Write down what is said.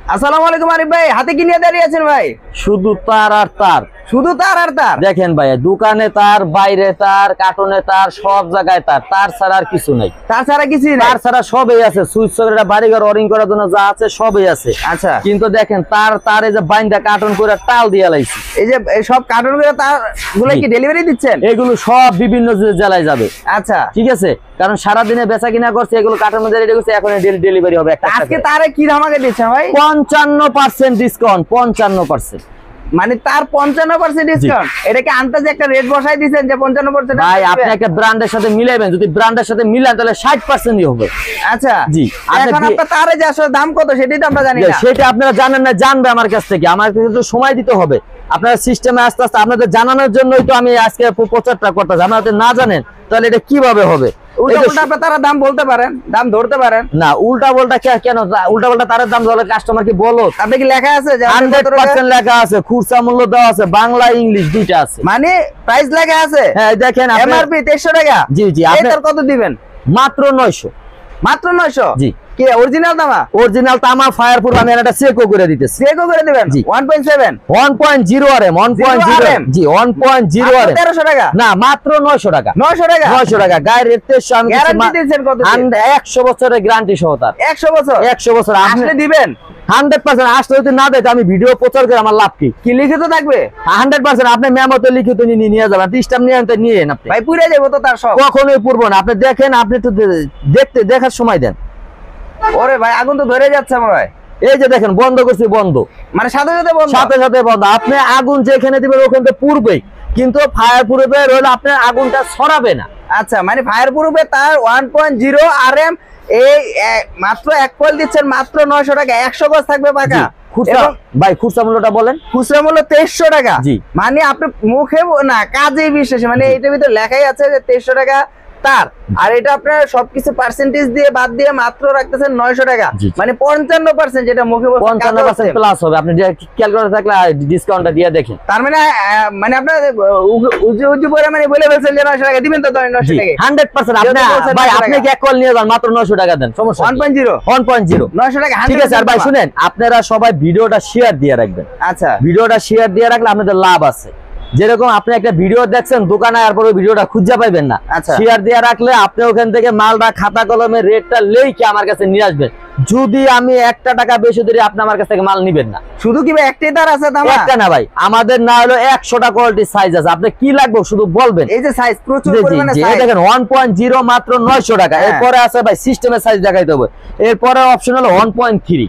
আসসালামু আলাইকুম আরিফ ভাই, হাতে কি নিয়ে দাঁড়িয়ে আছেন ভাই? শুধু তার আর তার, শুধু তার আর তার। দেখেন ভাই, দোকানে তার, বাইরে তার, কার্টুনে তার, সব জায়গায় তার, তার ছাড়া আর কিছু নাই। তার ছাড়া কিছুই নাই? তার ছাড়া সবই আছে, সুইচ সকেট, বাড়িঘর ওয়ারিং করার জন্য যা আছে সবই আছে। আচ্ছা, কিন্তু দেখেন তার তার এই যে বাইন্দা কার্টুন করে টাল দিয়ে লাইছি। এই যে এই সব কার্টুন করে তার গুলো কি ডেলিভারি দিচ্ছেন? এগুলো সব বিভিন্ন জেলায় যাবে। আচ্ছা, ঠিক আছে, কারণ সারাদিনে বেচা কিনা করছে, এগুলো কার্টুন মধ্যে রেডি করছে, এখন ডেলিভারি হবে। আজকে তারে কি ধামাকা দিচ্ছেন ভাই? 55% ডিসকাউন্ট, 55%। মানে তার 55% ডিসকাউন্ট। এটা কি আন্দাজে একটা রেট বসাই দিয়েছেন যে 55%? ভাই আপনি একটা ব্র্যান্ডের সাথে মিলাইবেন, যদি ব্র্যান্ডের সাথে মিলান তাহলে 60%ই হবে। আচ্ছা জি, এখন আপনার তারে যে আসলে দাম কত সেটাই তো আমরা জানি না। সেটা আপনারা জানেন না, জানবে আমার কাছ থেকে। আমার কিন্তু সময় দিতে হবে আপনার সিস্টেমে আস্তে আস্তে আপনাদের জানানোর জন্যই তো আমি আজকে প্রচারটা করতেছি। আপনারা যদি না জানেন তাহলে এটা কিভাবে হবে? তারা দাম বলতে পারেন, দাম ধরতে পারেন না। উল্টা পাল্টা কেন? উল্টা পাল্টা তার দাম ধরলে কাস্টমার কি বলো? আপনি কি লেখা আছে? 100% লেখা আছে, খুচরা মূল্য দেওয়া আছে, বাংলা ইংলিশ দুইটা আছে। মানে প্রাইস লেখা আছে? হ্যাঁ দেখেন, এমআরপি 2300 টাকা। জি জি, আপনি কত দিবেন? মাত্র 900। মাত্র 900? জি। কি অরিজিনাল তামা? অরিজিনাল তামা ফায়ারপ্রুফ। আমি এটা চেকও করে দিতেছি। চেকও করে দিবেন? জি। 1.7 1.0 RM, 1.0 জি 1.0 RM। 1300 টাকা না, মাত্র 900 টাকা। 900 টাকা? 900 টাকা। গায়ের রেট 1300। আমি গ্যারান্টি দিয়েছেন কত? 100 বছরের গ্যারান্টি সহ তার। 100 বছর? 100 বছর আসলে দিবেন? 100%। আসলে যদি না দেয় আমি ভিডিও প্রচার করে আমার লাভ কি? কি লিখিত থাকবে? 100%। আপনি মেমোতে লিখিত নিয়ে যাবেন, স্ট্যাম্প নিয়ে আপনি। ভাই পুড়ে যাবো তো তার সব? কখনোই পুরবো না। আপনি দেখেন, আপনি তো দেখার সময় দেন। ওরে ভাই, আগুন তো ধরে যাচ্ছে আমার ভাই। এই যে দেখেন, বন্ধ করছি, বন্ধ। মানে সাথে সাথে বন্ধ? সাথে সাথে বন্ধ। আপনি আগুন যেখানে দিবেন ওখানে তো পুড়বেই, কিন্তু ফায়ার প্রুফের হলে আপনার আগুনটা ছড়াবে না। আচ্ছা, মানে ফায়ার প্রুফে তার 1.0 RM এই মাত্র 1 কয়েল দিচ্ছেন মাত্র 900 টাকা। 100 গজ থাকবে পাকা। ভাই খুচরা মূল্যটা বলেন। খুচরা মূল্য 2300 টাকা। জি। মানে আপনি মুখে না, কাজে বিশ্বাসে, মানে এটার ভিতরে লেখাই আছে যে 2300 টাকা তার। আর এটা আপনার সবকিছু পার্সেন্টেজ দিয়ে বাদ দিয়ে মাত্র রাখতেছেন 900 টাকা। মানে 55%, যেটা মুখে 55% প্লাস হবে। আপনি যে ক্যালকুলেটর থাকলে ডিসকাউন্টটা দিয়ে দেখেন। তার মানে মানে আপনার উজু পরে মানে বলে ফেলছেন যে 900 টাকা দিবেন তো? 900 টাকা 100%। আপনি ভাই আপনি কি এক কল নিয়ে যান, মাত্র 900 টাকা দেন, সমস্যা 1.0 900 টাকা। ঠিক আছে। আর ভাই শুনেন, আপনারা সবাই ভিডিওটা শেয়ার দিয়ে রাখবেন। আচ্ছা, ভিডিওটা শেয়ার দিয়ে রাখলে আপনাদের লাভ আছে। যেরকম আপনি একটা ভিডিও দেখছেন দোকানে, আর পরে ভিডিওটা খুঁজে পাইবেন না। শেয়ার দিয়ে রাখলে আপনি ওখান থেকে মালটা খাতা কলমের রেটটা লেখে আমার কাছে নিয়ে আসবেন। যদি আমি 1 টাকা বেশি ধরে আপনি আমার কাছ থেকে মাল নিবেন না। শুধু কি ভাই একটাই তার আছে? একটা না ভাই, আমাদের না হলো 100টা কোয়ালিটির সাইজ আছে। আপনি কি লাগবে শুধু বলবেন। এই যে সাইজ প্রচুর পরিমাণে সাইজ। দেখেন 1.0 মাত্র 900 টাকা। এরপরে আছে ভাই সিস্টেমের সাইজ দেখাইতে হবে। এরপরে অপশন হলো 1.3।